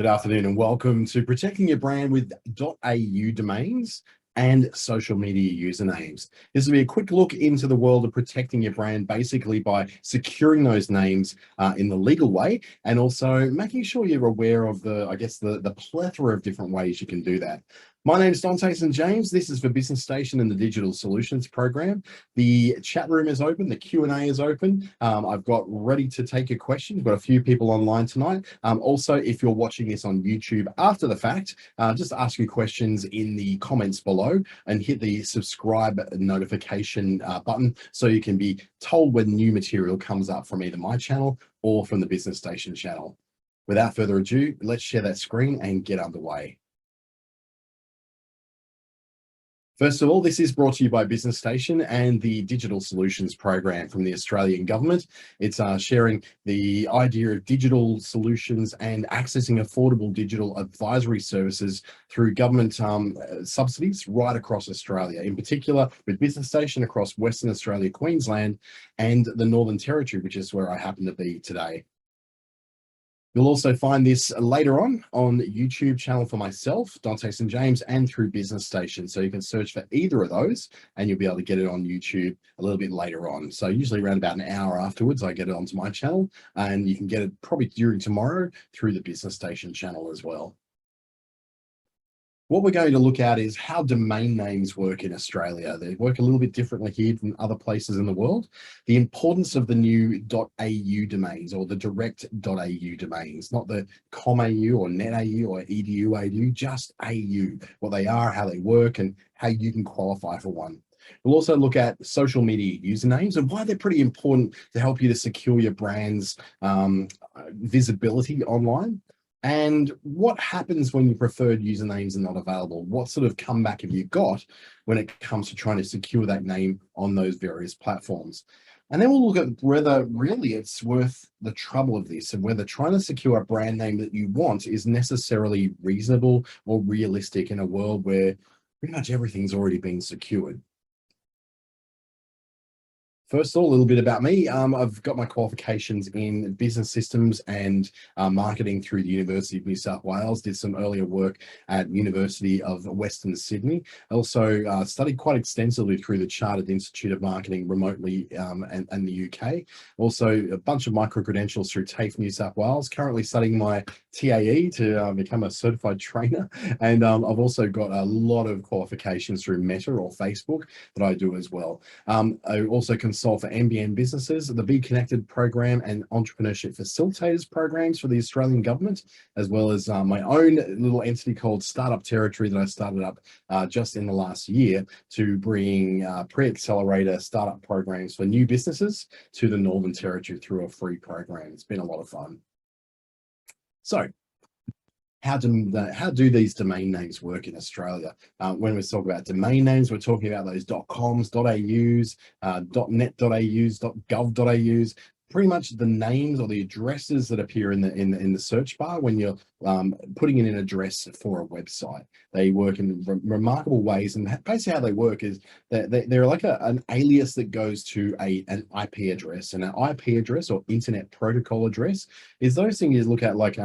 Good afternoon and welcome to Protecting Your Brand with .au domains and social media usernames. This will be a quick look into the world of protecting your brand, basically by securing those names in the legal way, and also making sure you're aware of the plethora of different ways you can do that. My name is Dante James. This is for Business Station and the Digital Solutions Program. The chat room is open. The Q&A is open. I've got ready to take your questions. We've got a few people online tonight. Also, if you're watching this on YouTube after the fact, just ask your questions in the comments below and hit the subscribe notification button so you can be told when new material comes up from either my channel or from the Business Station channel. Without further ado, let's share that screen and get underway. First of all, this is brought to you by Business Station and the Digital Solutions Program from the Australian Government. It's sharing the idea of digital solutions and accessing affordable digital advisory services through government subsidies right across Australia, in particular with Business Station across Western Australia, Queensland, and the Northern Territory, which is where I happen to be today. You'll also find this later on YouTube channel for myself, Dante James, and through Business Station. So you can search for either of those and you'll be able to get it on YouTube a little bit later on. So usually around about an hour afterwards, I get it onto my channel, and you can get it probably during tomorrow through the Business Station channel as well. What we're going to look at is how domain names work in Australia. They work a little bit differently here than other places in the world. The importance of the new .au domains, or the direct.au domains, not the .com.au or .net.au or .edu.au, just AU, what they are, how they work, and how you can qualify for one. We'll also look at social media usernames and why they're pretty important to help you to secure your brand's visibility online. And what happens when your preferred usernames are not available? What sort of comeback have you got when it comes to trying to secure that name on those various platforms? And then we'll look at whether really it's worth the trouble of this, and whether trying to secure a brand name that you want is necessarily reasonable or realistic in a world where pretty much everything's already been secured. First of all, a little bit about me. I've got my qualifications in business systems and marketing through the University of New South Wales. Did some earlier work at University of Western Sydney. Also studied quite extensively through the Chartered Institute of Marketing remotely and the UK. Also a bunch of micro-credentials through TAFE New South Wales. Currently studying my TAE to become a certified trainer. And I've also got a lot of qualifications through Meta or Facebook that I do as well. I also consult for NBN businesses, the Be Connected program and entrepreneurship facilitators programs for the Australian Government, as well as my own little entity called Startup Territory that I started up just in the last year to bring pre-accelerator startup programs for new businesses to the Northern Territory through a free program. It's been a lot of fun. So, how do these domain names work in Australia? When we talk about domain names, we're talking about those .coms, .aus, .net.aus, .gov.aus, pretty much the names or the addresses that appear in the search bar when you're putting in an address for a website. They work in remarkable ways, and basically how they work is that they're like an alias that goes to an IP address, and an IP address or internet protocol address is those things you look at like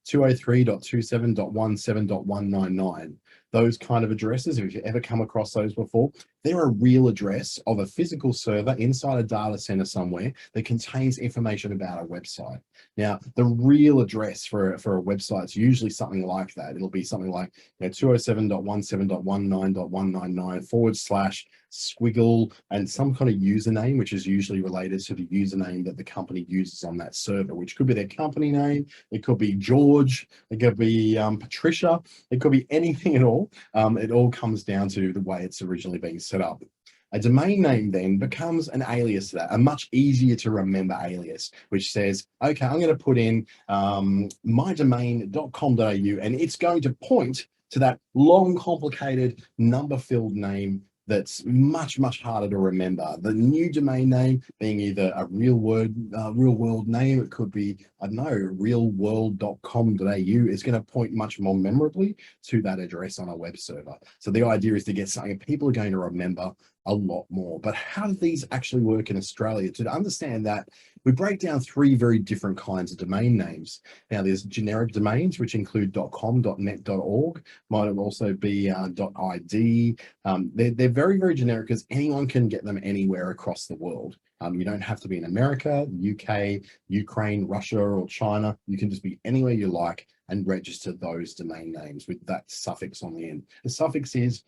203.27.17.199. Those kind of addresses, if you've ever come across those before, they're a real address of a physical server inside a data center somewhere that contains information about a website. Now, the real address for a website is usually something like that. It'll be something like 207.17.19.199 / squiggle and some kind of username, which is usually related to the username that the company uses on that server, which could be their company name, it could be George, it could be Patricia, it could be anything at all. It all comes down to the way it's originally being set up. A domain name then becomes an alias to that, a much easier to remember alias, which says, okay, I'm going to put in mydomain.com.au, and it's going to point to that long, complicated, number-filled name that's much, much harder to remember. The new domain name being either a real world name, it could be, I don't know, realworld.com.au, is going to point much more memorably to that address on a web server. So the idea is to get something people are going to remember a lot more. But how do these actually work in Australia? To understand that, we break down three very different kinds of domain names. Now, there's generic domains, which include .com, .net, .org, might also be .id. They're very, very generic because anyone can get them anywhere across the world. You don't have to be in America, UK, Ukraine, Russia, or China. You can just be anywhere you like and register those domain names with that suffix on the end. The suffix is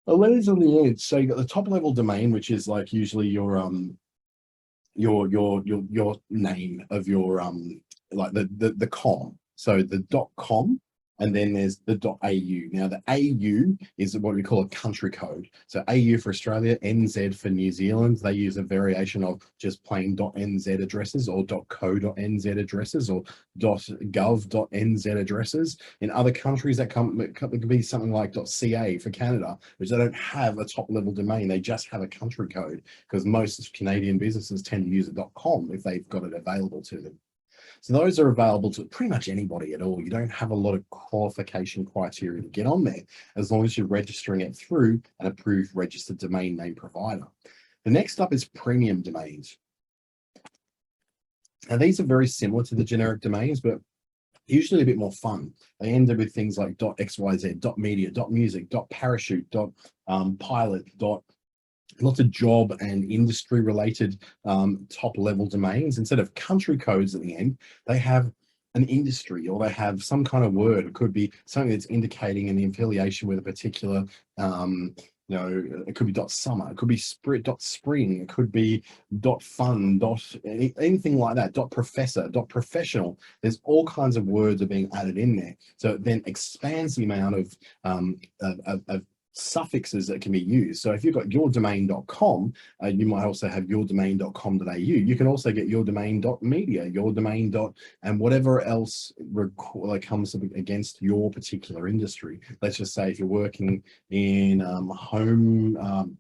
a letters on the end. So you got the top level domain, which is like usually your name of your like the com. So the .com, and then there's the .au. Now the AU is what we call a country code. So AU for Australia, NZ for New Zealand. They use a variation of just plain .nz addresses or .co.nz addresses or .gov.nz addresses. In other countries, that could be something like .ca for Canada, which they don't have a top level domain. They just have a country code, because most Canadian businesses tend to use a .com if they've got it available to them. So those are available to pretty much anybody at all. You don't have a lot of qualification criteria to get on there, as long as you're registering it through an approved registered domain name provider. The next up is premium domains. Now, these are very similar to the generic domains, but usually a bit more fun. They end up with things like .xyz, .media, .music, .parachute, .pilot, lots of job and industry related top level domains. Instead of country codes at the end, they have an industry, or they have some kind of word. It could be something that's indicating an affiliation with a particular, it could be .summer, it could be .spring, it could be .fun, anything like that, .professor, .professional. There's all kinds of words are being added in there. So it then expands the amount of suffixes that can be used. So if you've got yourdomain.com, you might also have yourdomain.com.au. You can also get yourdomain.media, yourdomain. And whatever else comes against your particular industry. Let's just say if you're working in home,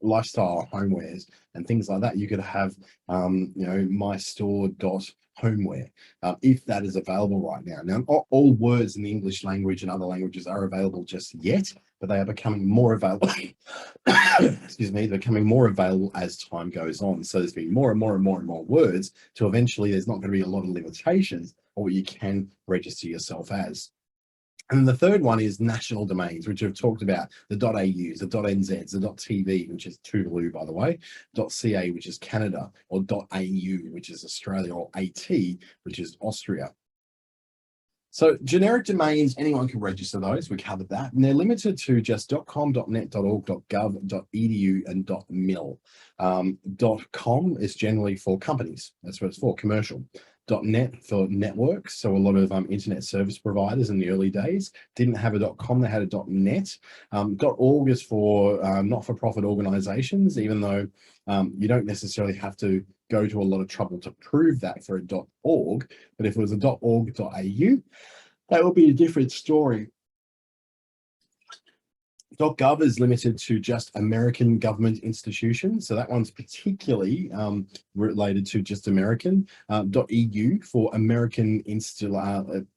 lifestyle homewares and things like that, you could have mystore.homeware, if that is available right now. Now, not all words in the English language and other languages are available just yet, but they are becoming more available. Excuse me, they're becoming more available as time goes on. So there's been more and more and more and more words, to eventually there's not going to be a lot of limitations on what you can register yourself as. And the third one is national domains, which we've talked about, the .aus, the .nzs, the .tv, which is Toodaloo, by the way, .ca, which is Canada, or .au, which is Australia, or AT, which is Austria. So generic domains, anyone can register those. We covered that. And they're limited to just .com, .net, .org, .gov, .edu, and .mil. .com is generally for companies. That's what it's for, commercial. .net for networks. So a lot of internet service providers in the early days didn't have a .com, they had a .net. .org is for not-for-profit organizations, even though you don't necessarily have to go to a lot of trouble to prove that for a .org. But if it was a .org.au, that would be a different story. .gov is limited to just American government institutions. So that one's particularly related to just American. .eu for American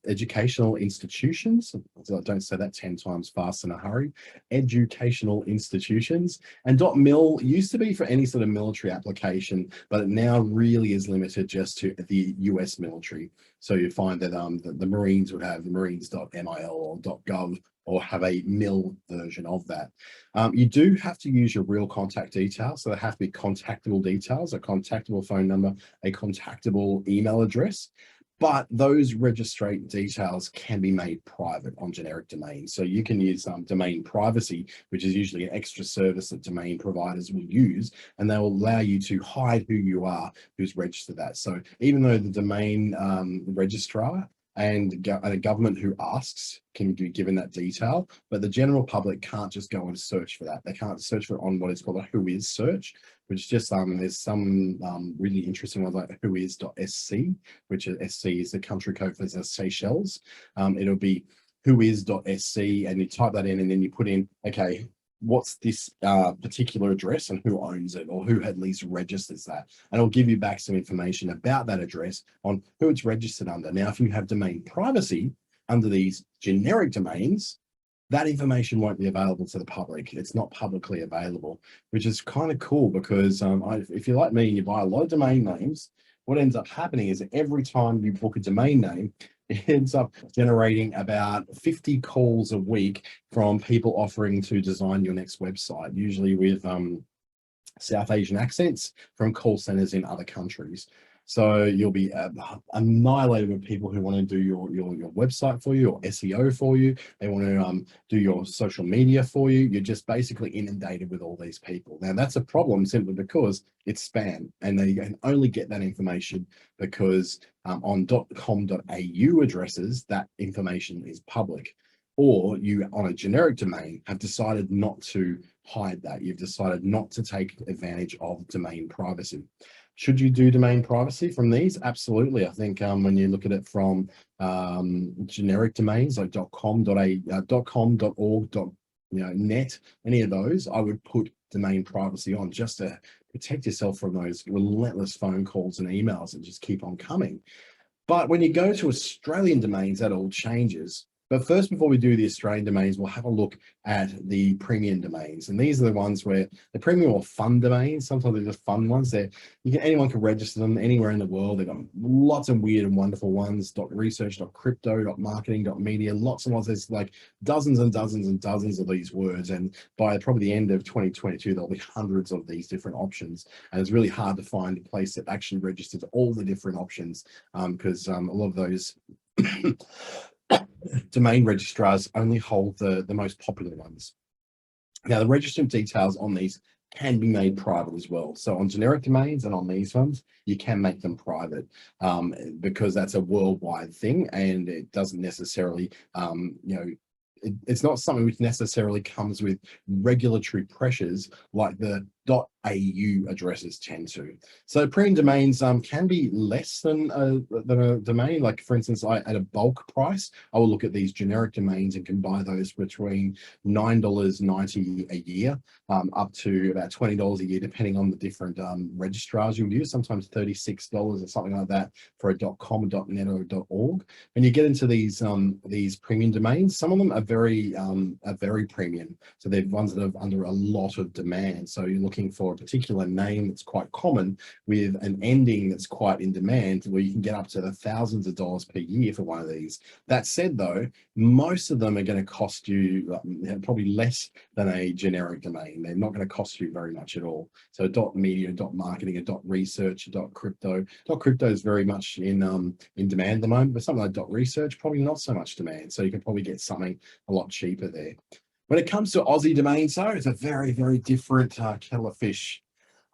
educational institutions. So don't say that 10 times fast in a hurry. Educational institutions. And .mil used to be for any sort of military application, but it now really is limited just to the US military. So you find that the Marines would have the Marines.mil or .gov, or have a mil version of that. You do have to use your real contact details. So there have to be contactable details, a contactable phone number, a contactable email address. But those registrate details can be made private on generic domains. So you can use domain privacy, which is usually an extra service that domain providers will use, and they will allow you to hide who you are, who's registered that. So even though the domain registrar and a government who asks can be given that detail, but the general public can't just go and search for that. They can't search for it on what is called a whois search, which is just there's some really interesting ones like whois.sc, which is SC is the country code for the Seychelles. It'll be whois.sc, and you type that in, and then you put in, okay, what's this particular address and who owns it, or who at least registers that. And it'll give you back some information about that address on who it's registered under. Now, if you have domain privacy under these generic domains, that information won't be available to the public. It's not publicly available, which is kind of cool because if you're like me and you buy a lot of domain names, what ends up happening is every time you book a domain name, it ends up generating about 50 calls a week from people offering to design your next website, usually with South Asian accents from call centers in other countries. So you'll be annihilated with people who want to do your website for you or SEO for you. They want to do your social media for you. You're just basically inundated with all these people. Now that's a problem simply because it's spam, and they can only get that information because on .com.au addresses, that information is public. Or you, on a generic domain, have decided not to hide that. You've decided not to take advantage of domain privacy. Should you do domain privacy from these? Absolutely. I think when you look at it from generic domains like .com.org, .net, any of those, I would put domain privacy on just to protect yourself from those relentless phone calls and emails that just keep on coming. But when you go to Australian domains, that all changes. But first, before we do the Australian domains, we'll have a look at the premium domains. And these are the ones where the premium or fun domains, sometimes they're just fun ones. Anyone can register them anywhere in the world. They've got lots of weird and wonderful ones, .research, .crypto, .marketing, .media, lots and lots. There's like dozens and dozens and dozens of these words. And by probably the end of 2022, there'll be hundreds of these different options. And it's really hard to find a place that actually registers all the different options because a lot of those domain registrars only hold the most popular ones. Now, the registrant details on these can be made private as well. So on generic domains and on these ones, you can make them private because that's a worldwide thing, and it doesn't necessarily, it's not something which necessarily comes with regulatory pressures like the .au addresses tend to. So premium domains can be less than a domain. Like for instance, at a bulk price, I will look at these generic domains and can buy those between $9.90 a year up to about $20 a year, depending on the different registrars you'll use. Sometimes $36 or something like that for a .com, .net, or .org. When you get into these premium domains, some of them are very premium. So they're ones that are under a lot of demand. So you're looking for a particular name that's quite common with an ending that's quite in demand, where you can get up to the thousands of dollars per year for one of these. That said, though, most of them are going to cost you probably less than a generic domain. They're not going to cost you very much at all. So .media, .marketing, a .research, .crypto. .crypto is very much in demand at the moment, but something like .research, probably not so much demand. So you can probably get something a lot cheaper there. When it comes to Aussie domains, though, it's a very, very different kettle of fish.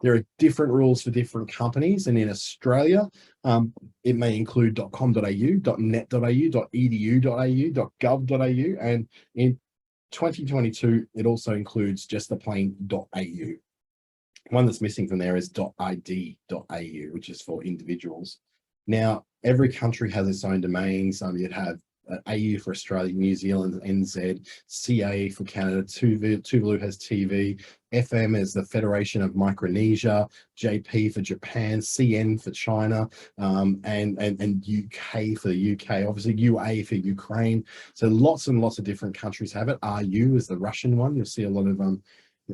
There are different rules for different companies, and in Australia, it may include .com.au, .net.au, .edu.au, .gov.au, and in 2022, it also includes just the plain .au. One that's missing from there is .id.au, which is for individuals. Now, every country has its own domains. You'd have AU for Australia, New Zealand, NZ, CA for Canada, Tuvalu has TV, FM is the Federation of Micronesia, JP for Japan, CN for China, and UK for the UK, obviously UA for Ukraine. So lots and lots of different countries have it. RU is the Russian one. You'll see a lot of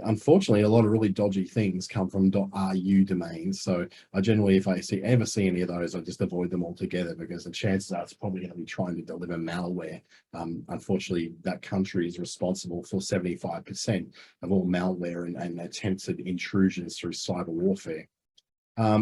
unfortunately, a lot of really dodgy things come from .ru domains. So I generally, if I ever see any of those, I just avoid them altogether because the chances are it's probably going to be trying to deliver malware. Unfortunately, that country is responsible for 75% of all malware and attempted intrusions through cyber warfare.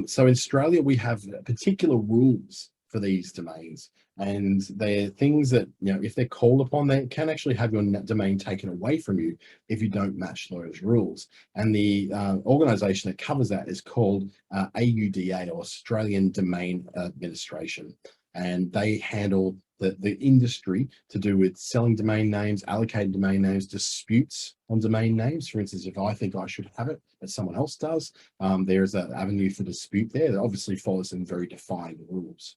So in Australia, we have particular rules for these domains, and they're things that, if they're called upon, they can actually have your domain taken away from you if you don't match those rules. And the organization that covers that is called AUDA, or Australian Domain Administration, and they handle the industry to do with selling domain names, allocating domain names, disputes on domain names. For instance, if I think I should have it, but someone else does, there's an avenue for dispute there that obviously follows some very defined rules.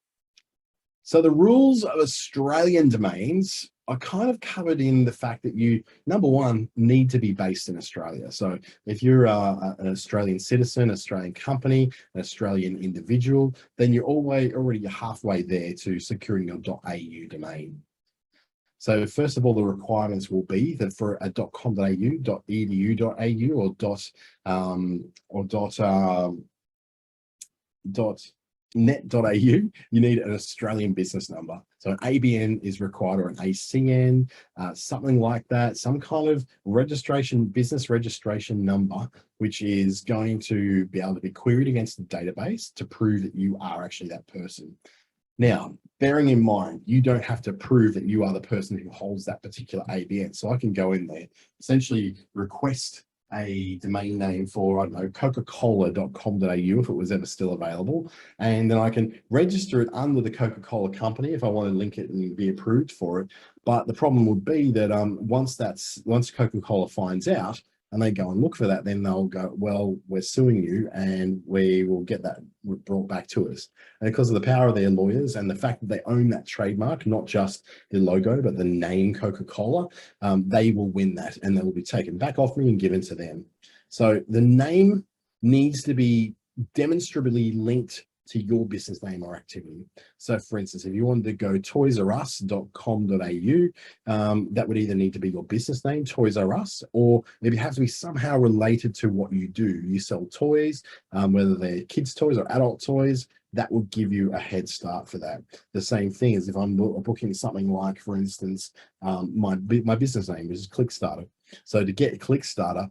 So the rules of Australian domains are kind of covered in the fact that you, number one, need to be based in Australia. So if you're an Australian citizen, Australian company, an Australian individual, then you're already halfway there to securing your .au domain. So first of all, the requirements will be that for a .com.au, .edu.au, or .net.au, you need an Australian business number. So an ABN is required, or an ACN, something like that, some kind of registration, business registration number, which is going to be able to be queried against the database to prove that you are actually that person. Now, bearing in mind, you don't have to prove that you are the person who holds that particular ABN. So I can go in there, essentially request a domain name for, I don't know, coca-cola.com.au if it was ever still available. And then I can register it under the Coca-Cola company if I want to link it and be approved for it. But the problem would be that once Coca-Cola finds out and they go and look for that, then they'll go, well, we're suing you and we will get that brought back to us. And because of the power of their lawyers and the fact that they own that trademark, not just the logo, but the name Coca-Cola, they will win that and they will be taken back off me and given to them. So the name needs to be demonstrably linked to your business name or activity. So for instance, if you wanted to go toysrus.com.au, that would either need to be your business name, Toys R Us, or it have to be somehow related to what you do. You sell toys, whether they're kids' toys or adult toys, that will give you a head start for that. The same thing as if I'm booking something like, for instance, my business name is Clickstarter. So to get Clickstarter,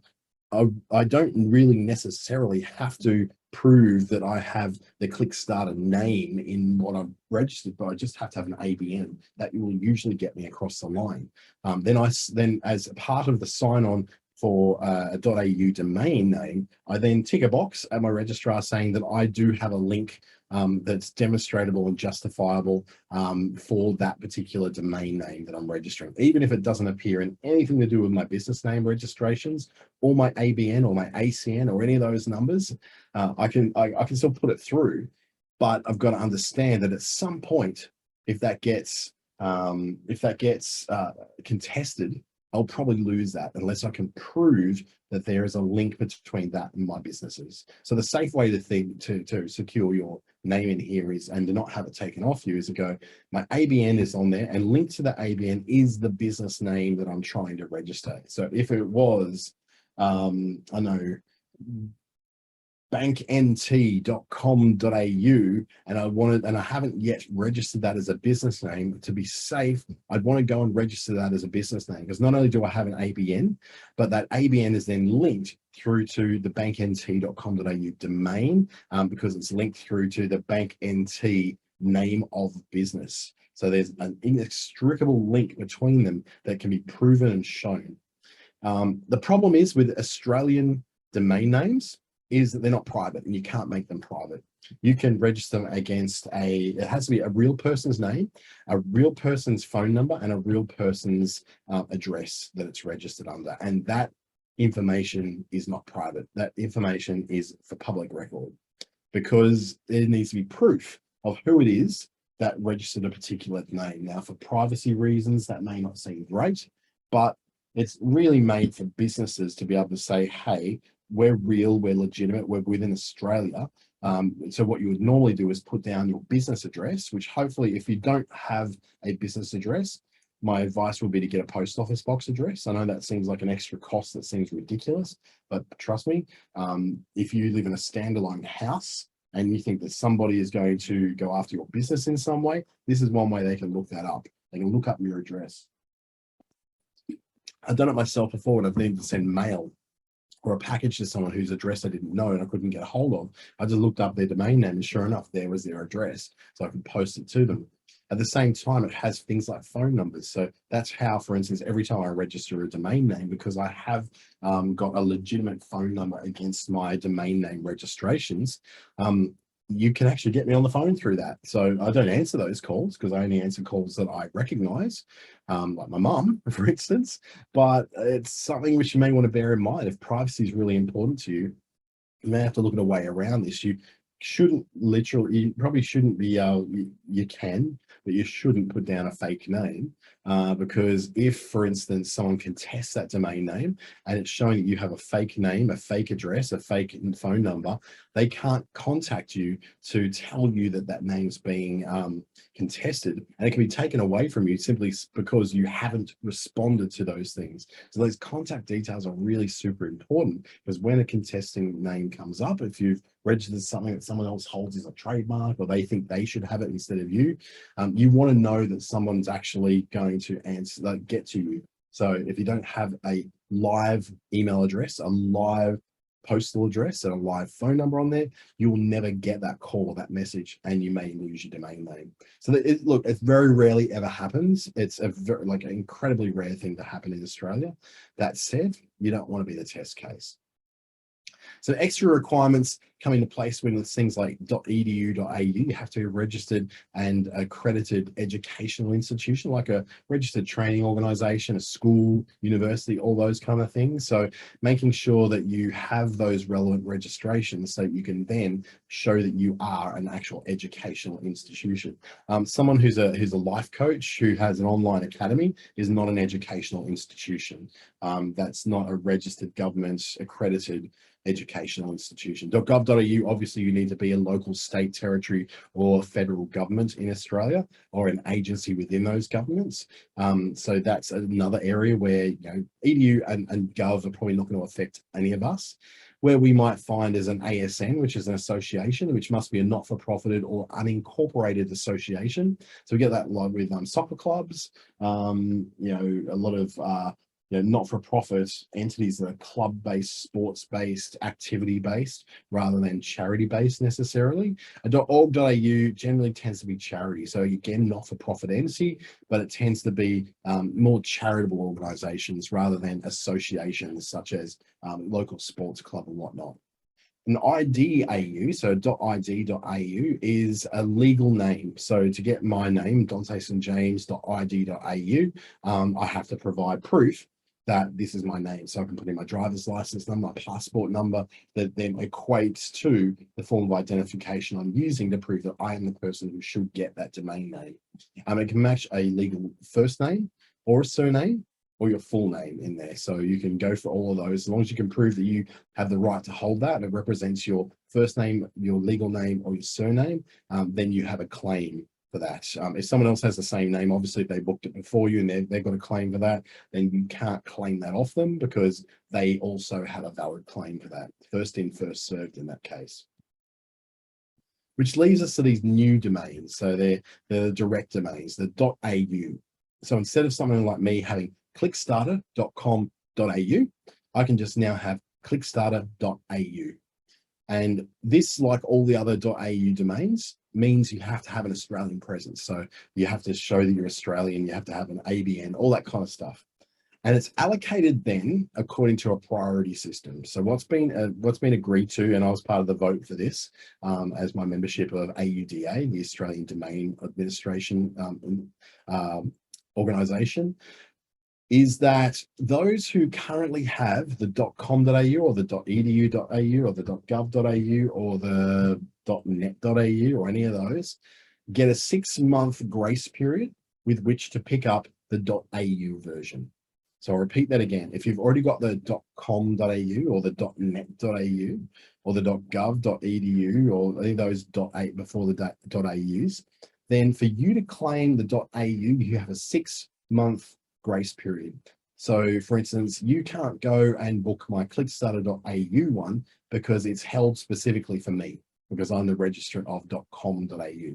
I don't really necessarily have to prove that I have the Clickstarter name in what I've registered, but I just have to have an ABN. That will usually get me across the line. Then as part of the sign-on for a .au domain name, I then tick a box at my registrar saying that I do have a link that's demonstrable and justifiable for that particular domain name that I'm registering, even if it doesn't appear in anything to do with my business name registrations or my ABN or my ACN or any of those numbers. I can still put it through, but I've got to understand that at some point, if that gets contested, I'll probably lose that unless I can prove that there is a link between that and my businesses. So the safe way to secure your name in here is, and to not have it taken off you, is to go, my ABN is on there, and linked to the ABN is the business name that I'm trying to register. So if it was, I know, banknt.com.au, and I haven't yet registered that as a business name, to be safe, I'd want to go and register that as a business name, because not only do I have an ABN, but that ABN is then linked through to the banknt.com.au domain, because it's linked through to the banknt name of business. So there's an inextricable link between them that can be proven and shown. The problem is with Australian domain names is that they're not private, and you can't make them private. You can register them against it has to be a real person's name, a real person's phone number, and a real person's address that it's registered under. And that information is not private. That information is for public record, because there needs to be proof of who it is that registered a particular name. Now, for privacy reasons, that may not seem great, but it's really made for businesses to be able to say, hey, we're real, we're legitimate, we're within Australia. So what you would normally do is put down your business address, which hopefully, if you don't have a business address, my advice would be to get a post office box address. I know that seems like an extra cost that seems ridiculous, but trust me, if you live in a standalone house and you think that somebody is going to go after your business in some way, this is one way they can look that up. They can look up your address. I've done it myself before, and I've needed to send mail or a package to someone whose address I didn't know and I couldn't get a hold of. I just looked up their domain name, and sure enough, there was their address, so I could post it to them. At the same time, it has things like phone numbers. So that's how, for instance, every time I register a domain name, because I have got a legitimate phone number against my domain name registrations, you can actually get me on the phone through that. So I don't answer those calls, because I only answer calls that I recognize, like my mum, for instance. But it's something which you may want to bear in mind. If privacy is really important to you, you may have to look at a way around this. You probably shouldn't be, you can, but you shouldn't put down a fake name, because if, for instance, someone contests that domain name and it's showing that you have a fake name, a fake address, a fake phone number, they can't contact you to tell you that that name's being contested, and it can be taken away from you simply because you haven't responded to those things. So those contact details are really super important, because when a contesting name comes up, if you've registered something that someone else holds as a trademark, or they think they should have it instead of you, you want to know that someone's actually going to answer, like, get to you. So if you don't have a live email address, a live postal address, and a live phone number on there, you will never get that call or that message, and you may lose your domain name. So look, it very rarely ever happens. It's a very, like, an incredibly rare thing to happen in Australia. That said, you don't want to be the test case. So extra requirements come into place when it's things like .edu.au. You have to be a registered and accredited educational institution, like a registered training organization, a school, university, all those kind of things. So making sure that you have those relevant registrations so you can then show that you are an actual educational institution. Someone who's a life coach who has an online academy is not an educational institution. That's not a registered government accredited educational institution. .gov.au, obviously you need to be a local, state, territory or federal government in Australia, or an agency within those governments. So that's another area where, edu and gov are probably not going to affect any of us. Where we might find is an ASN, which is an association, which must be a not-for-profited or unincorporated association. So we get that a lot with soccer clubs, a lot of not-for-profit entities that are club-based, sports-based, activity-based, rather than charity-based necessarily. .org.au generally tends to be charity. So again, not-for-profit entity, but it tends to be more charitable organizations rather than associations such as local sports club and whatnot. An ID.au, so .id.au, is a legal name. So to get my name, DanteSandJames.id.au, I have to provide proof that this is my name. So I can put in my driver's license number, my passport number, that then equates to the form of identification I'm using to prove that I am the person who should get that domain name. It can match a legal first name or a surname, or your full name in there. So you can go for all of those. As long as you can prove that you have the right to hold that, and it represents your first name, your legal name, or your surname, then you have a claim for that. If someone else has the same name, obviously if they booked it before you and they've got a claim for that, then you can't claim that off them, because they also have a valid claim for that. First in, first served in that case. Which leads us to these new domains. So they're the direct domains, the .au. So instead of someone like me having clickstarter.com.au, I can just now have clickstarter.au. And this, like all the other .au domains, means you have to have an Australian presence. So you have to show that you're Australian, you have to have an ABN, all that kind of stuff. And it's allocated then according to a priority system. So what's been agreed to, and I was part of the vote for this as my membership of AUDA, the Australian Domain Administration organisation, is that those who currently have the .com.au or the .edu.au or the .gov.au or the .net.au or any of those get a 6-month grace period with which to pick up the .au version. So I'll repeat that again. If you've already got the .com.au or the .net.au or the .gov.edu or any of those .8 before the .aus, then for you to claim the .au, you have a 6-month grace period. So for instance, you can't go and book my clickstarter.au one because it's held specifically for me, because I'm the registrant of .com.au.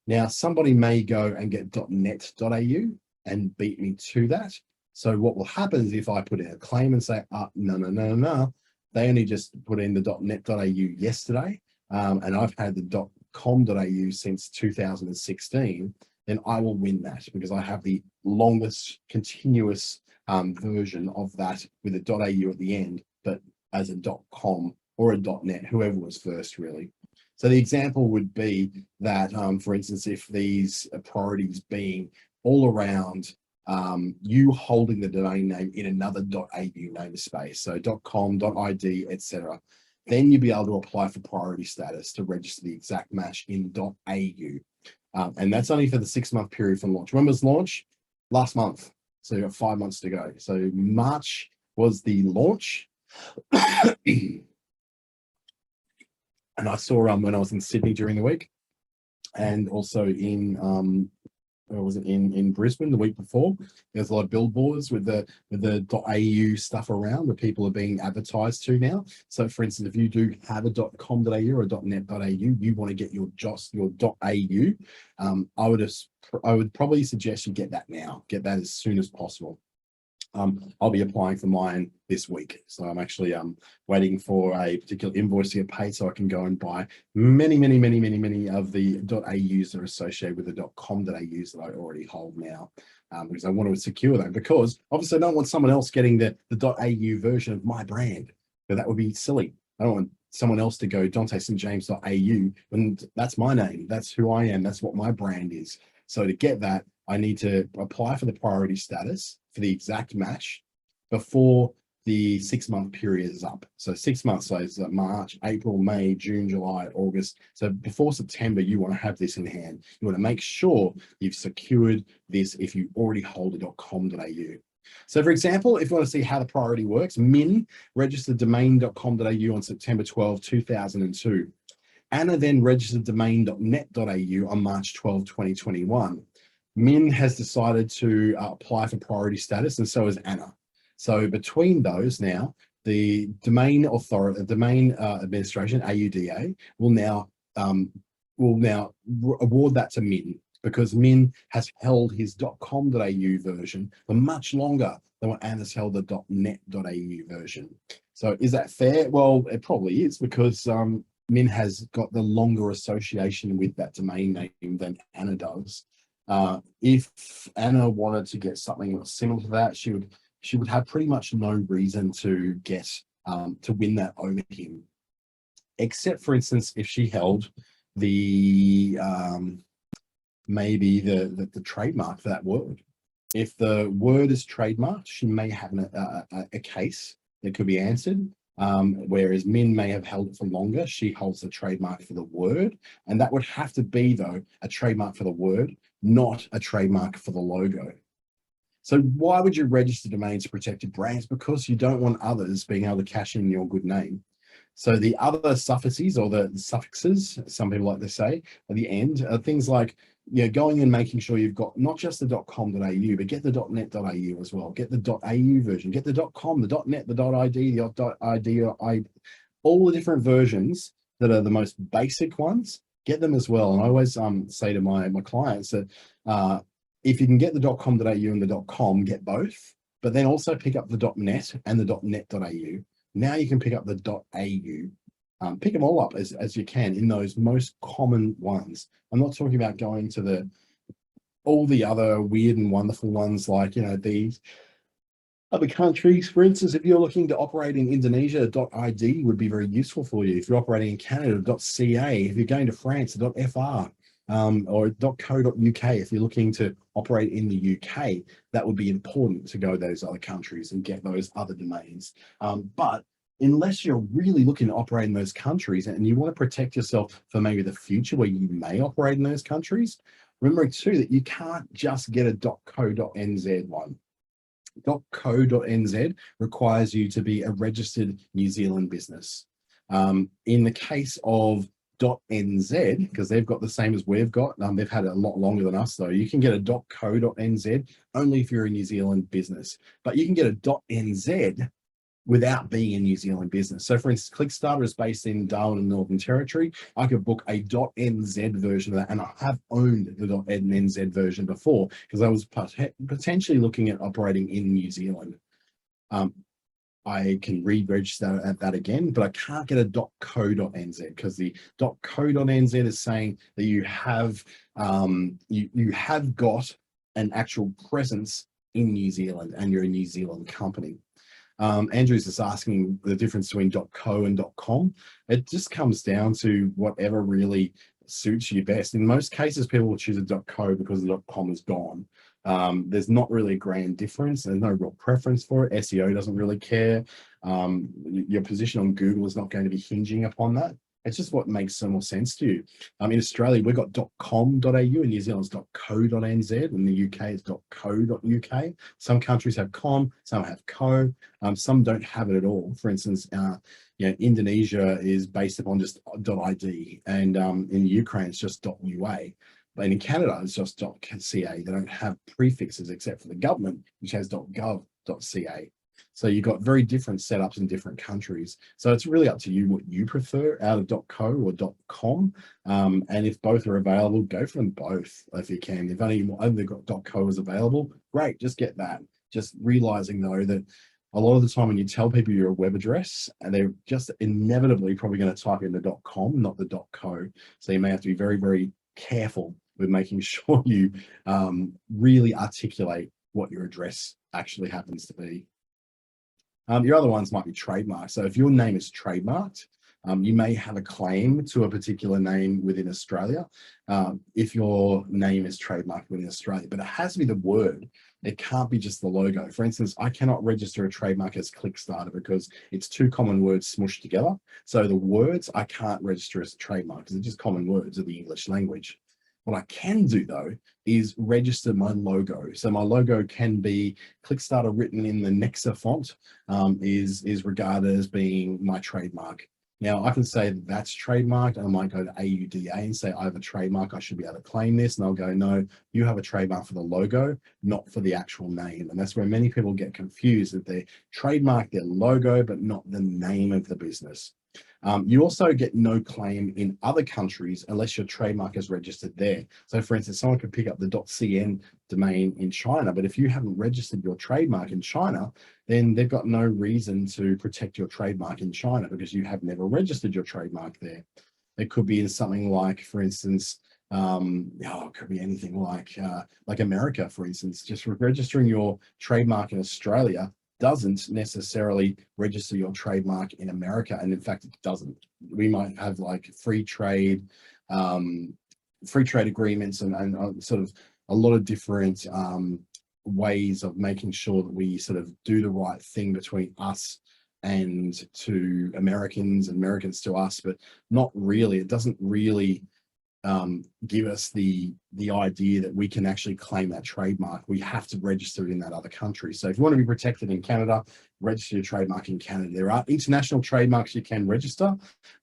Now, somebody may go and get .net.au and beat me to that. So what will happen is if I put in a claim and say, no, they only just put in the .net.au yesterday, and I've had the .com.au since 2016, then I will win that, because I have the longest continuous version of that with a .au at the end, but as a .com or a .net, whoever was first, really. So the example would be that, for instance, if these priorities being all around you holding the domain name in another .au namespace, so .com, .id, etc., then you'd be able to apply for priority status to register the exact match in .au. And that's only for the 6-month period from launch. When was launch? Last month. So you've got 5 months to go. So March was the launch. And I saw when I was in Sydney during the week, and also in or was it in Brisbane the week before? There's a lot of billboards with the .au stuff around where people are being advertised to now. So, for instance, if you do have a .com.au or a .net.au, you want to get your .au. I would probably suggest you get that now. Get that as soon as possible. I'll be applying for mine this week. So I'm actually waiting for a particular invoice to get paid so I can go and buy many of the .aus that are associated with the .com.aus that I already hold now, because I want to secure that, because obviously I don't want someone else getting the .au version of my brand. So that would be silly. I don't want someone else to go DanteStJames.au when that's my name. That's who I am. That's what my brand is. So to get that, I need to apply for the priority status for the exact match before the 6-month period is up. So 6 months, so it's March, April, May, June, July, August. So before September, you want to have this in hand. You want to make sure you've secured this if you already hold a .com.au. So for example, if you want to see how the priority works, Min registered domain.com.au on September 12, 2002. Anna then registered domain.net.au on March 12, 2021. Min has decided to apply for priority status, and so has Anna. So between those now, the domain authority, domain administration, AUDA, will now award that to Min, because Min has held his .com.au version for much longer than what Anna's held the .net.au version. So is that fair? Well, it probably is, because Min has got the longer association with that domain name than Anna does. If Anna wanted to get something similar to that, she would have pretty much no reason to get to win that over him, except, for instance, if she held the maybe the trademark for that word. If the word is trademarked, she may have a case that could be answered. Whereas Min may have held it for longer. She holds the trademark for the word, and that would have to be, though, a trademark for the word, not a trademark for the logo. So why would you register domains to protect your brands? Because you don't want others being able to cash in your good name. So the other suffixes, or the suffixes, some people like to say at the end, are things like, going and making sure you've got not just the .com.au, but get the .net.au as well. Get the .au version, get the .com, the .net, the .id, the .id, all the different versions that are the most basic ones. Get them as well. And I always say to my clients that if you can get the .com.au and the .com, get both, but then also pick up the .net and the .net.au. Now you can pick up the .au. Pick them all up as you can in those most common ones. I'm not talking about going to all the other weird and wonderful ones, like, these other countries. For instance, if you're looking to operate in Indonesia, .id would be very useful for you. If you're operating in Canada, .ca. If you're going to France, .fr. Or .co.uk. If you're looking to operate in the UK, that would be important to go to those other countries and get those other domains. But unless you're really looking to operate in those countries and you want to protect yourself for maybe the future where you may operate in those countries, remember too that you can't just get a .co.nz one. .co.nz requires you to be a registered New Zealand business. In the case of .nz, because they've got the same as we've got, they've had it a lot longer than us, though. You can get a .co.nz only if you're a New Zealand business, but you can get a .nz without being a New Zealand business. So for instance, Clickstarter is based in Darwin and Northern Territory. I could book a .nz version of that, and I have owned the .nz version before because I was potentially looking at operating in New Zealand. I can re-register at that again, but I can't get a .co.nz because the .co.nz is saying that you have you have got an actual presence in New Zealand and you're a New Zealand company. Andrew's just asking the difference between .co and .com. It just comes down to whatever really suits you best. In most cases, people will choose a .co because the .com is gone. There's not really a grand difference. There's no real preference for it. SEO doesn't really care. Your position on Google is not going to be hinging upon that. It's just what makes some more sense to you. In Australia, we've got .com.au, in New Zealand it's .co.nz, in the UK it's .co.uk. Some countries have com, some have co, some don't have it at all. For instance, Indonesia is based upon just .id, and in Ukraine it's just .ua. But in Canada, it's just .ca. They don't have prefixes except for the government, which has .gov.ca. So you've got very different setups in different countries. So it's really up to you what you prefer out of .co or .com. And if both are available, go for them both if you can. If only got .co is available, great, just get that. Just realizing though that a lot of the time when you tell people your web address, and they're just inevitably probably going to type in the .com, not the .co. So you may have to be very, very careful with making sure you really articulate what your address actually happens to be. Your other ones might be trademarks. So if your name is trademarked, you may have a claim to a particular name within Australia if your name is trademarked within Australia, but it has to be the word. It can't be just the logo. For instance, I cannot register a trademark as Clickstarter because it's two common words smushed together. So the words I can't register as a trademark because they're just common words of the English language. What I can do though is register my logo. So my logo can be Clickstarter written in the Nexa font, is regarded as being my trademark. Now I can say that that's trademarked. I might go to AUDA and say I have a trademark, I should be able to claim this. And I'll go, no, you have a trademark for the logo, not for the actual name. And that's where many people get confused, that they trademark their logo, but not the name of the business. You also get no claim in other countries unless your trademark is registered there. So for instance, someone could pick up the .cn domain in China, but if you haven't registered your trademark in China, then they've got no reason to protect your trademark in China because you have never registered your trademark there. It could be in something like, for instance, it could be anything like America, for instance. Just registering your trademark in Australia doesn't necessarily register your trademark in America, and in fact it doesn't. We might have like free trade agreements and sort of a lot of different ways of making sure that we sort of do the right thing between us and to Americans and Americans to us, but not really. It doesn't really give us the idea that we can actually claim that trademark. We have to register it in that other country. So if you want to be protected in Canada, register your trademark in Canada. There are international trademarks you can register,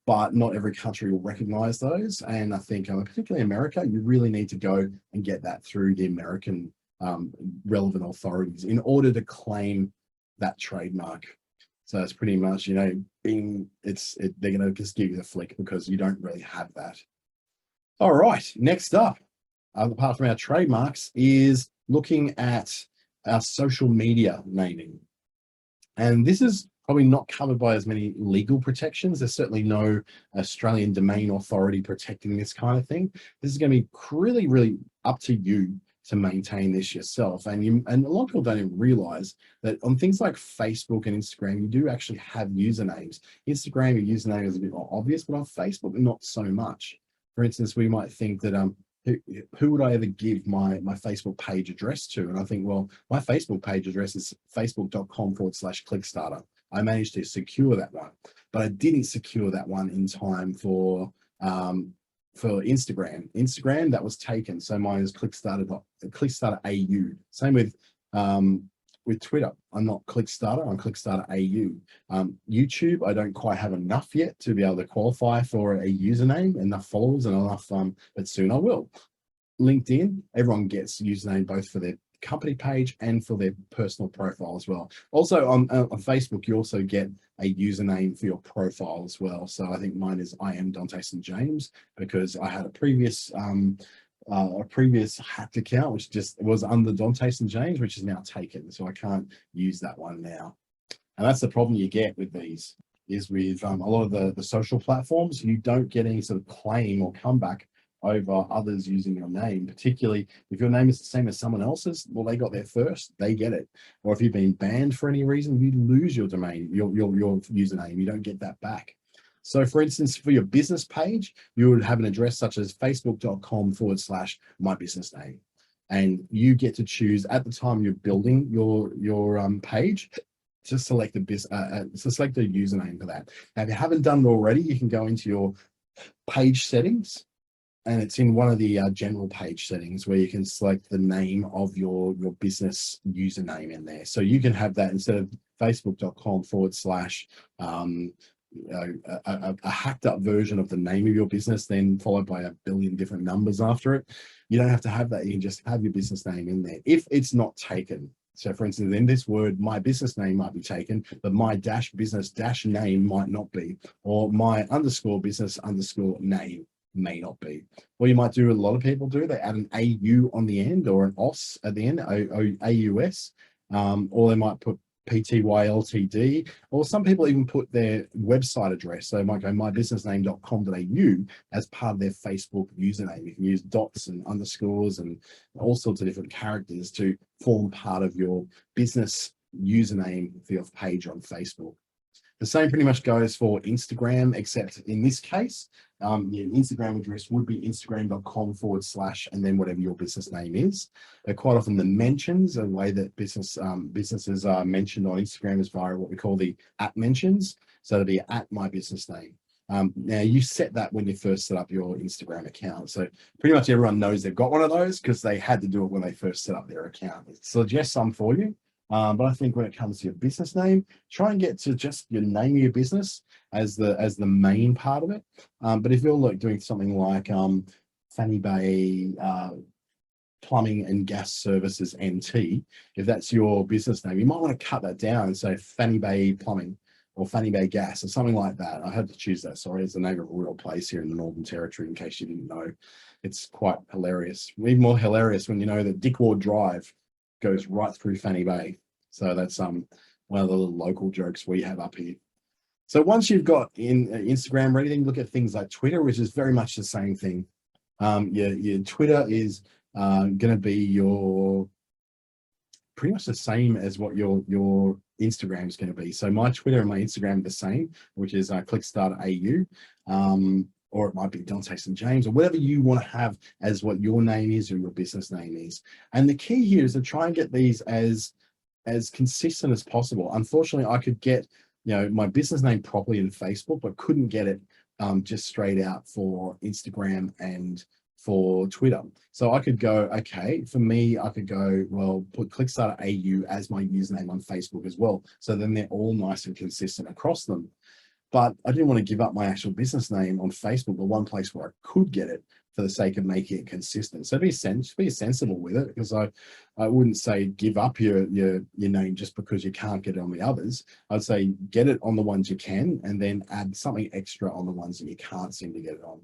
but not every country will recognize those. And I think particularly America, you really need to go and get that through the American relevant authorities in order to claim that trademark. So it's pretty much, they're going to just give you the flick because you don't really have that. All right, next up, apart from our trademarks, is looking at our social media naming. And this is probably not covered by as many legal protections. There's certainly no Australian Domain Authority protecting this kind of thing. This is going to be really, really up to you to maintain this yourself. And a lot of people don't even realize that on things like Facebook and Instagram, you do actually have usernames. Instagram, your username is a bit more obvious, but on Facebook, not so much. For instance, we might think that who would I ever give my Facebook page address to? And I think, well, my Facebook page address is facebook.com/Clickstarter. I managed to secure that one, but I didn't secure that one in time for Instagram. Instagram, that was taken. So mine is Clickstarter AU. Same with Twitter. I'm not Clickstarter, I'm Clickstarter AU. YouTube, I don't quite have enough yet to be able to qualify for a username, enough followers and enough, but soon I will. LinkedIn, everyone gets username both for their company page and for their personal profile as well. Also on Facebook, you also get a username for your profile as well. So I think mine is I am Dante St. James because I had a previous hacked account, which just was under Dante St. James, which is now taken. So I can't use that one now. And that's the problem you get with these, is with a lot of the social platforms, you don't get any sort of claim or comeback over others using your name, particularly if your name is the same as someone else's. Well, they got there first, they get it. Or if you've been banned for any reason, you lose your domain, your username, you don't get that back. So for instance, for your business page, you would have an address such as facebook.com/mybusinessname. And you get to choose at the time you're building your page to select select a username for that. Now, if you haven't done it already, you can go into your page settings, and it's in one of the general page settings where you can select the name of your business username in there. So you can have that instead of facebook.com / a hacked up version of the name of your business, then followed by a billion different numbers after it. You don't have to have that. You can just have your business name in there if it's not taken. So for instance, in this word, my business name might be taken, but my business name might not be, or my _business _name may not be. What you might do, a lot of people do, they add an AU on the end or an OS at the end, AUS, or they might put PTYLTD, or some people even put their website address. So they might go mybusinessname.com.au as part of their Facebook username. You can use dots and underscores and all sorts of different characters to form part of your business username for your page on Facebook. The same pretty much goes for Instagram, except in this case, your Instagram address would be instagram.com / and then whatever your business name is. Quite often the mentions, the way that businesses are mentioned on Instagram is via what we call the @mentions. So it'll be @ my business name. Now you set that when you first set up your Instagram account. So pretty much everyone knows they've got one of those because they had to do it when they first set up their account. It suggests some for you. But I think when it comes to your business name, try and get to just your name of your business as the main part of it. But if you're doing something like Fanny Bay Plumbing and Gas Services NT, if that's your business name, you might want to cut that down and say Fanny Bay Plumbing or Fanny Bay Gas or something like that. I had to choose that. Sorry, it's the name of a real place here in the Northern Territory, in case you didn't know. It's quite hilarious. Even more hilarious when you know that Dickward Drive goes right through Fanny Bay. So that's one of the little local jokes we have up here. So once you've got in Instagram ready, then look at things like Twitter, which is very much the same thing. Your Twitter is going to be your pretty much the same as what your Instagram is going to be. So my Twitter and my Instagram are the same, which is clickstarter.au. Or it might be Dante St. James, or whatever you want to have as what your name is or your business name is. And the key here is to try and get these as consistent as possible. Unfortunately, I could get my business name properly in Facebook, but couldn't get it just straight out for Instagram and for Twitter. So I could go, okay, for me, I could go, well, put clickstarter.au as my username on Facebook as well. So then they're all nice and consistent across them. But I didn't want to give up my actual business name on Facebook, the one place where I could get it, for the sake of making it consistent. So be sensible with it, because I wouldn't say give up your name just because you can't get it on the others. I'd say get it on the ones you can, and then add something extra on the ones that you can't seem to get it on.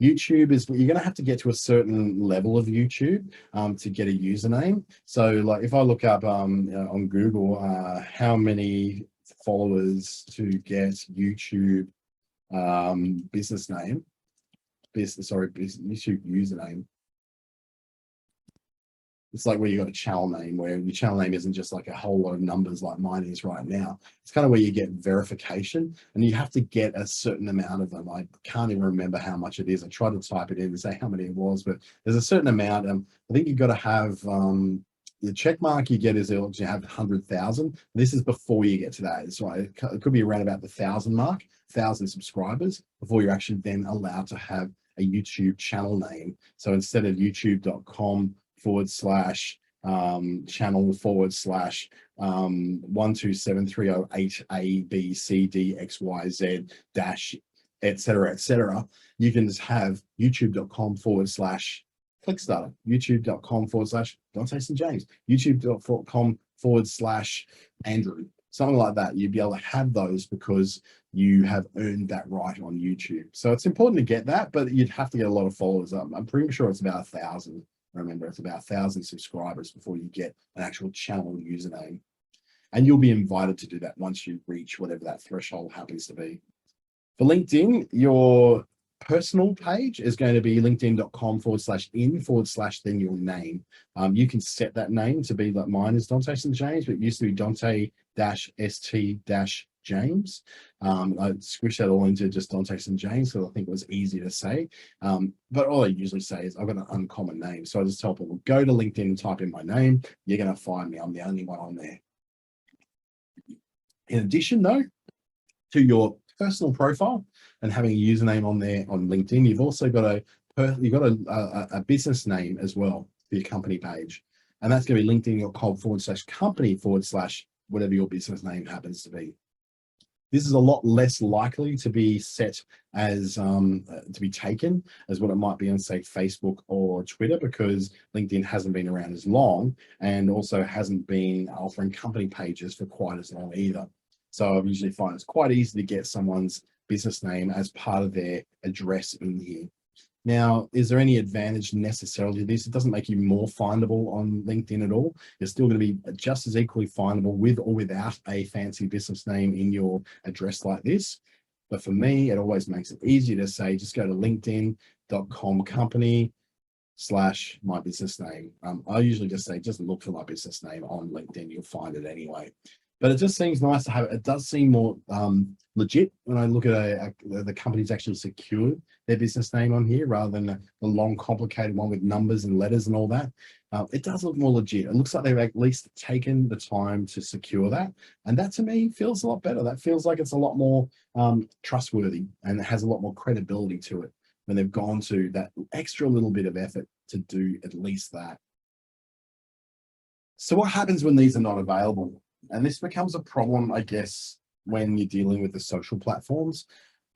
YouTube is, you're going to have to get to a certain level of YouTube to get a username. So like if I look up on Google how many followers to get YouTube business YouTube username. It's like where you got a channel name, where your channel name isn't just like a whole lot of numbers like mine is right now. It's kind of where you get verification, and you have to get a certain amount of them. I can't even remember how much it is. I tried to type it in and say how many it was, but there's a certain amount. I think you've got to have the check mark you get is you have 100,000. This is before you get to that. It's right. It could be around about the 1,000 mark, 1,000 subscribers before you're actually then allowed to have a YouTube channel name. So instead of youtube.com /channel /1273088ABCDXYZ dash etc., you can just have youtube.com /Clickstarter, youtube.com /Dante St. James, youtube.com /Andrew, something like that. You'd be able to have those because you have earned that right on YouTube. So it's important to get that, but you'd have to get a lot of followers up. I'm pretty sure it's about 1,000. Remember, it's about 1,000 subscribers before you get an actual channel username. And you'll be invited to do that once you reach whatever that threshold happens to be. For LinkedIn, your personal page is going to be linkedin.com /in / then your name. You can set that name to be like mine is Dante St. James, but it used to be Dante-ST-James. I squished that all into just Dante St. James because I think it was easy to say. But all I usually say is I've got an uncommon name. So I just tell people, go to LinkedIn and type in my name. You're going to find me. I'm the only one on there. In addition, though, to your personal profile and having a username on there on LinkedIn. You've also got a business name as well for your company page. And that's going to be linkedin.com/company/ whatever your business name happens to be. This is a lot less likely to be set as to be taken as what it might be on, say, Facebook or Twitter, because LinkedIn hasn't been around as long and also hasn't been offering company pages for quite as long either. So I usually find it's quite easy to get someone's business name as part of their address in here. Now, is there any advantage necessarily to this? It doesn't make you more findable on LinkedIn at all. You're still going to be just as equally findable with or without a fancy business name in your address like this. But for me, it always makes it easier to say, just go to linkedin.com company/my business name. I usually just say, just look for my business name on LinkedIn. You'll find it anyway. But it just seems nice to have it. It does seem more legit when I look at the company's actually secured their business name on here rather than the long, complicated one with numbers and letters and all that. It does look more legit. It looks like they've at least taken the time to secure that. And that to me feels a lot better. That feels like it's a lot more trustworthy and it has a lot more credibility to it when they've gone to that extra little bit of effort to do at least that. So what happens when these are not available? And this becomes a problem, I guess, when you're dealing with the social platforms,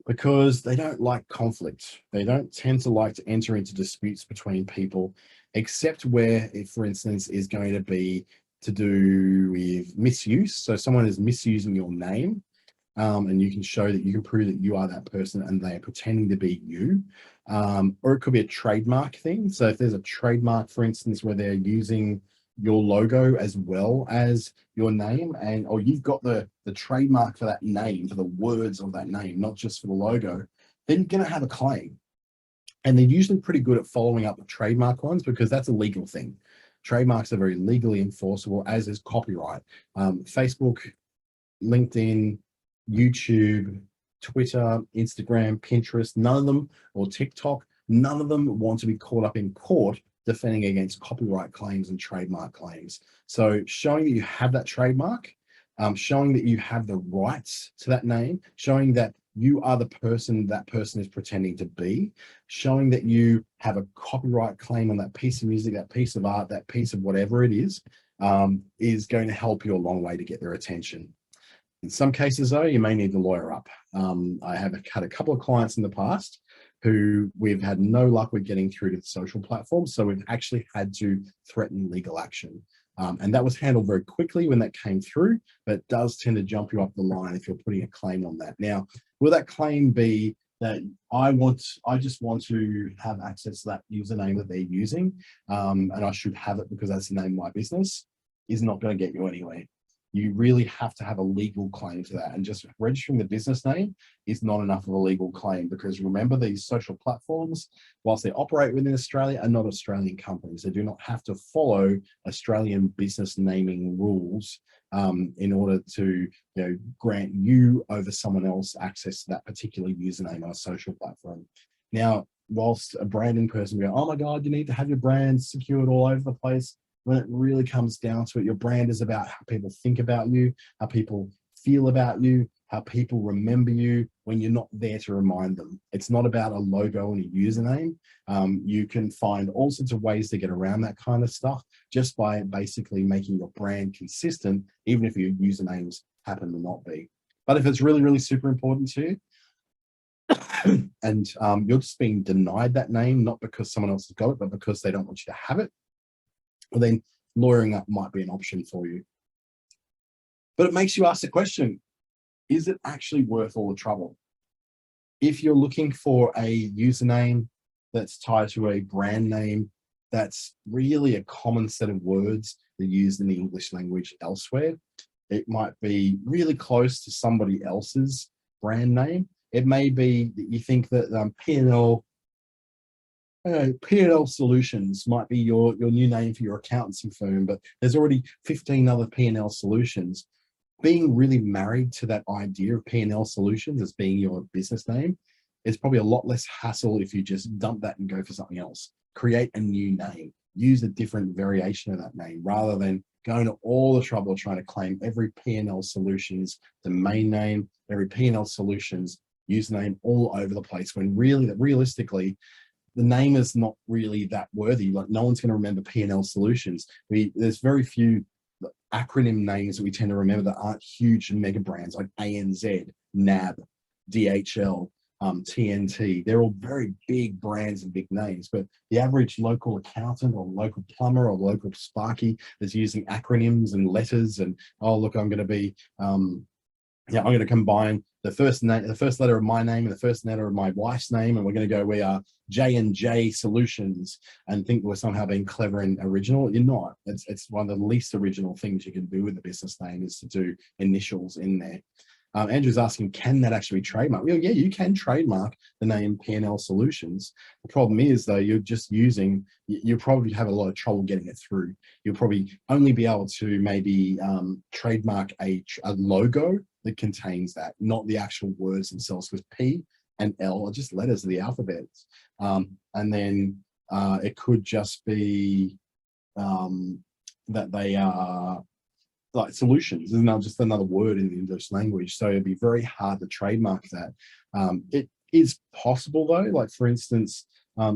because they don't like conflict. They don't tend to like to enter into disputes between people, except where it, for instance, is going to be to do with misuse. So someone is misusing your name, and you can show that you can prove that you are that person and they are pretending to be you. Or it could be a trademark thing. So if there's a trademark, for instance, where they're using your logo as well as your name, and or you've got the trademark for that name, for the words of that name, not just for the logo, then you're going to have a claim. And they're usually pretty good at following up the trademark ones because that's a legal thing. Trademarks are very legally enforceable, as is copyright. Facebook, LinkedIn, YouTube, Twitter, Instagram, Pinterest, none of them, or TikTok, none of them want to be caught up in court defending against copyright claims and trademark claims. So showing that you have that trademark, showing that you have the rights to that name, showing that you are the person that person is pretending to be, showing that you have a copyright claim on that piece of music, that piece of art, that piece of whatever it is going to help you a long way to get their attention. In some cases, though, you may need to lawyer up. I have had a couple of clients in the past who we've had no luck with getting through to the social platforms. So we've actually had to threaten legal action. And that was handled very quickly when that came through, but it does tend to jump you up the line if you're putting a claim on that. Now, will that claim be that I just want to have access to that username that they're using, and I should have it because that's the name of my business? Is not going to get you anywhere. You really have to have a legal claim to that, and just registering the business name is not enough of a legal claim, because remember, these social platforms, whilst they operate within Australia, are not Australian companies. They do not have to follow Australian business naming rules in order to grant you over someone else access to that particular username on a social platform. Now, whilst a branding person will go, oh my God, you need to have your brand secured all over the place, when it really comes down to it, your brand is about how people think about you, how people feel about you, how people remember you when you're not there to remind them. It's not about a logo and a username. You can find all sorts of ways to get around that kind of stuff just by basically making your brand consistent, even if your usernames happen to not be. But if it's really, really super important to you, and you're just being denied that name, not because someone else has got it, but because they don't want you to have it, well, then lawyering up might be an option for you. But it makes you ask the question, is it actually worth all the trouble? If you're looking for a username that's tied to a brand name that's really a common set of words that are used in the English language elsewhere, it might be really close to somebody else's brand name. It may be that you think that P&L Solutions might be your new name for your accountancy firm, but there's already 15 other P&L Solutions. Being really married to that idea of P&L Solutions as being your business name is probably a lot less hassle if you just dump that and go for something else. Create a new name. use a different variation of that name rather than going to all the trouble of trying to claim every P&L Solutions domain name, every P&L Solutions username all over the place, when really, realistically, the name is not really that worthy. Like, no one's going to remember P&L Solutions. There's very few acronym names that we tend to remember that aren't huge mega brands like ANZ, NAB, DHL, TNT. They're all very big brands and big names, but the average local accountant or local plumber or local sparky is using acronyms and letters and, oh, look, I'm going to be, I'm going to combine the first letter of my name and the first letter of my wife's name, and we're going to go, we are J&J Solutions, and think we're somehow being clever and original. You're not. It's one of the least original things you can do with a business name is to do initials in there. Andrew's asking, can that actually be trademarked? Well, yeah, you can trademark the name P&L Solutions. The problem is, though, you're just using, you'll probably have a lot of trouble getting it through. You'll probably only be able to maybe trademark a logo that contains that, not the actual words themselves, because P and L are just letters of the alphabet. And then it could just be that they are like solutions, is not just another word in the English language. So it'd be very hard to trademark that. It is possible though, like for instance,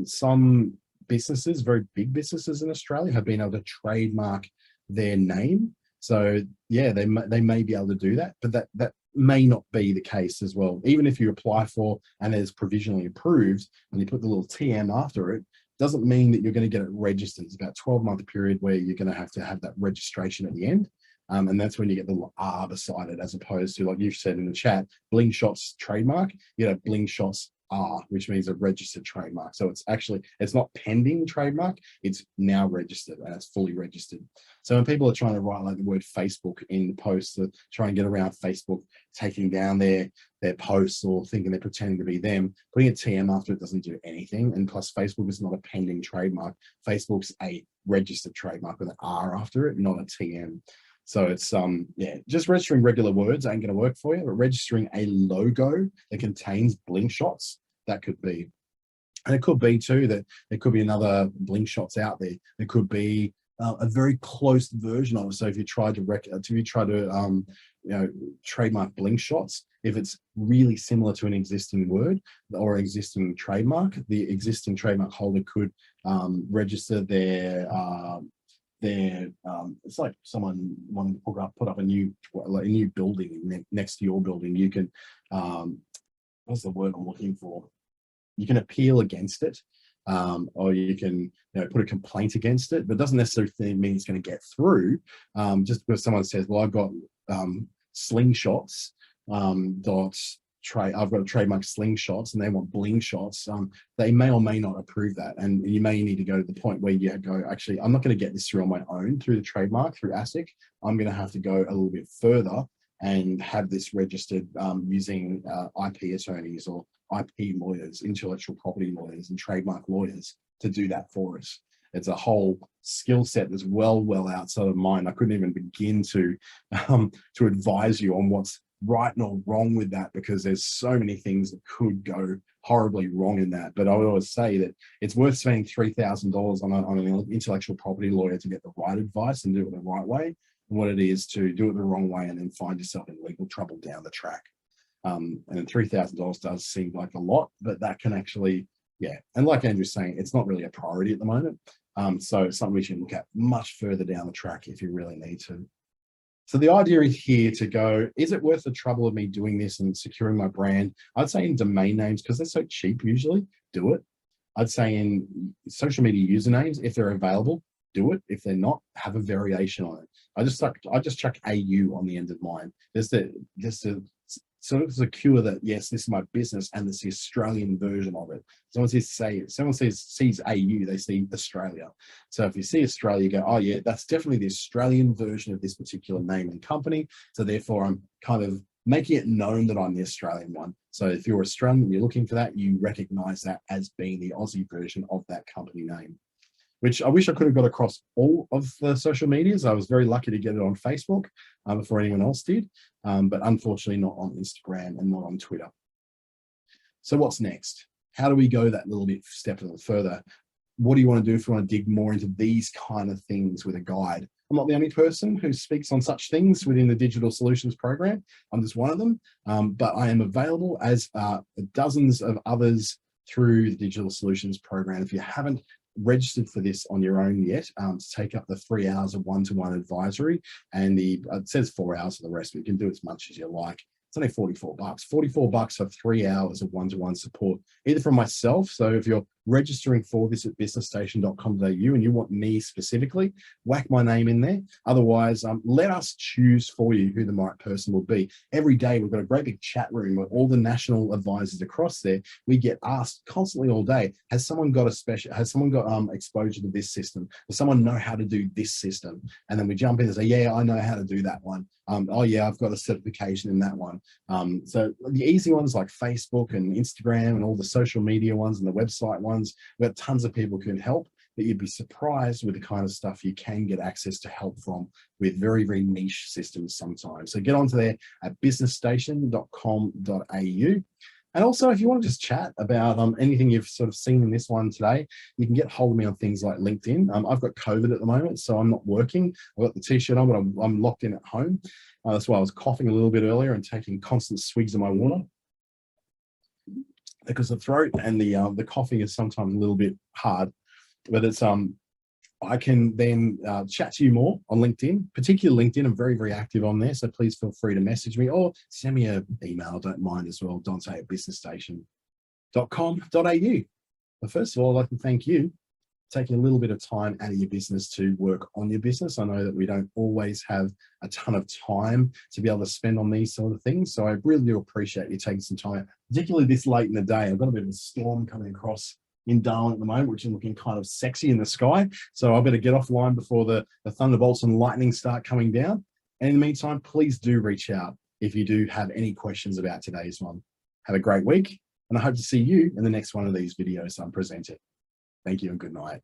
some businesses, very big businesses in Australia, have been able to trademark their name. So yeah, they may be able to do that, but that may not be the case as well. Even if you apply for and it's provisionally approved and you put the little TM after it, doesn't mean that you're going to get it registered. It's about a 12-month period where you're going to have that registration at the end. And that's when you get the little R beside it, as opposed to, like you've said in the chat, Bling Shots trademark, you know, Bling Shots R, which means a registered trademark. So it's not pending trademark, it's now registered and it's fully registered. So when people are trying to write like the word Facebook in the posts, to try and get around Facebook taking down their posts or thinking they're pretending to be them, putting a TM after it doesn't do anything. And plus, Facebook is not a pending trademark. Facebook's a registered trademark with an R after it, not a TM. So it's just registering regular words ain't going to work for you, but registering a logo that contains Bling Shots, that could be. And it could be too that there could be another Bling Shots out there. There could be a very close version of it. So if you try to trademark Bling Shots, if it's really similar to an existing word or existing trademark, the existing trademark holder could register their it's like someone wanting to put up a new building next to your building. You can what's the word I'm looking for? You can appeal against it, or you can put a complaint against it, but it doesn't necessarily mean it's going to get through. Just because someone says, well, I've got slingshots I've got a trademark Slingshots and they want Bling Shots, they may or may not approve that. And you may need to go to the point where you go, actually, I'm not going to get this through on my own through the trademark, through ASIC. I'm going to have to go a little bit further and have this registered using IP attorneys or IP lawyers, intellectual property lawyers and trademark lawyers to do that for us. It's a whole skill set that's well outside of mine. I couldn't even begin to advise you on what's right or wrong with that, because there's so many things that could go horribly wrong in that. But I would always say that it's worth spending $3,000 on an intellectual property lawyer to get the right advice and do it the right way, and what it is to do it the wrong way and then find yourself in legal trouble down the track. And $3,000 does seem like a lot, but that can actually, and like Andrew's saying, it's not really a priority at the moment. So it's something we should look at much further down the track if you really need to. So the idea is here to go, is it worth the trouble of me doing this and securing my brand? I'd say in domain names, because they're so cheap usually, do it. I'd say in social media usernames, if they're available, do it. If they're not, have a variation on it. I just chuck AU on the end of mine. Just to sort of secure that, yes, this is my business and it's the Australian version of it. Someone sees AU, they see Australia. So if you see Australia, you go, oh yeah, that's definitely the Australian version of this particular name and company. So therefore I'm kind of making it known that I'm the Australian one. So if you're Australian and you're looking for that, you recognize that as being the Aussie version of that company name, which I wish I could have got across all of the social medias. I was very lucky to get it on Facebook before anyone else did, but unfortunately not on Instagram and not on Twitter. So what's next? How do we go that little bit step a little further? what do you want to do if you want to dig more into these kind of things with a guide? I'm not the only person who speaks on such things within the Digital Solutions Program. I'm just one of them, but I am available as dozens of others through the Digital Solutions Program. If you haven't registered for this on your own yet, to take up the 3 hours of one-to-one advisory, and it says 4 hours for the rest, but you can do as much as you like. It's only $44. $44 for 3 hours of one-to-one support, either from myself. So if you're registering for this at businessstation.com.au and you want me specifically, whack my name in there. Otherwise, let us choose for you who the right person will be. Every day, we've got a great big chat room with all the national advisors across there. We get asked constantly all day, has someone got exposure to this system? Does someone know how to do this system? And then we jump in and say, yeah, I know how to do that one. Oh yeah, I've got a certification in that one. So the easy ones like Facebook and Instagram and all the social media ones and the website ones, we've got tons of people who can help, but you'd be surprised with the kind of stuff you can get access to help from with very, very niche systems sometimes. So get onto there at businessstation.com.au. And also, if you want to just chat about anything you've sort of seen in this one today, you can get hold of me on things like LinkedIn. I've got COVID at the moment, so I'm not working. I've got the t-shirt on, but I'm locked in at home. That's why I was coughing a little bit earlier and taking constant swigs of my water, because the throat and the coughing is sometimes a little bit hard. But it's I can then chat to you more on LinkedIn, particularly LinkedIn. I'm very, very active on there. So please feel free to message me or send me an email. Don't mind as well, Dante@businessstation.com.au. But first of all, I'd like to thank you for taking a little bit of time out of your business to work on your business. I know that we don't always have a ton of time to be able to spend on these sort of things. So I really do appreciate you taking some time, particularly this late in the day. I've got a bit of a storm coming across in Darwin at the moment, which is looking kind of sexy in the sky. So I better get offline before the thunderbolts and lightning start coming down. And in the meantime, please do reach out if you do have any questions about today's one. Have a great week, and I hope to see you in the next one of these videos I'm presenting. Thank you and good night.